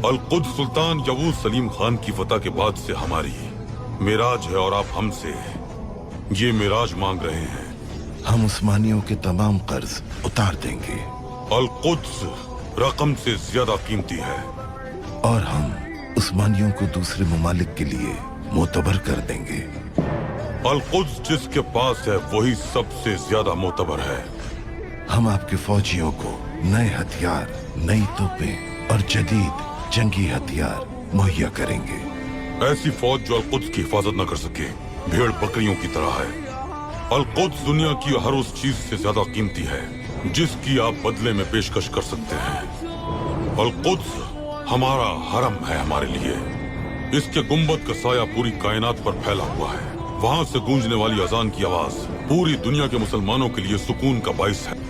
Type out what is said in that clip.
Al-Quds सुल्तान यवूस सलीम खान की फतह के बाद से हमारी मिराज है और आप हमसे ये मिराज मांग रहे हैं। हम उस्मानियों के तमाम कर्ज उतार देंगे अल-कुद्स रकम से ज्यादा कीमती है और हम उस्मानियों को दूसरे ममालिक के लिए मोतबर कर देंगे। अल-कुद्स जिसके पास है वही सबसे ज्यादा मोतबर है। हम आपके फौजियों को नए हथियार, नई तोपें और जदीद जंगी हथियार मुहैया करेंगे। ऐसी फौज जो अल-कुद्स की हिफाजत न कर सके भेड़ बकरियों की तरह है। अल-कुद्स दुनिया की हर उस चीज से ज्यादा कीमती है जिसकी आप बदले में पेशकश कर सकते हैं। अल-कुद्स हमारा हरम है हमारे लिए। इसके गुंबद का साया पूरी कायनात पर फैला हुआ है। वहां से गूंजने वाली अजान की आवाज पूरी दुनिया के मुसलमानों के लिए सुकून का बाइस है।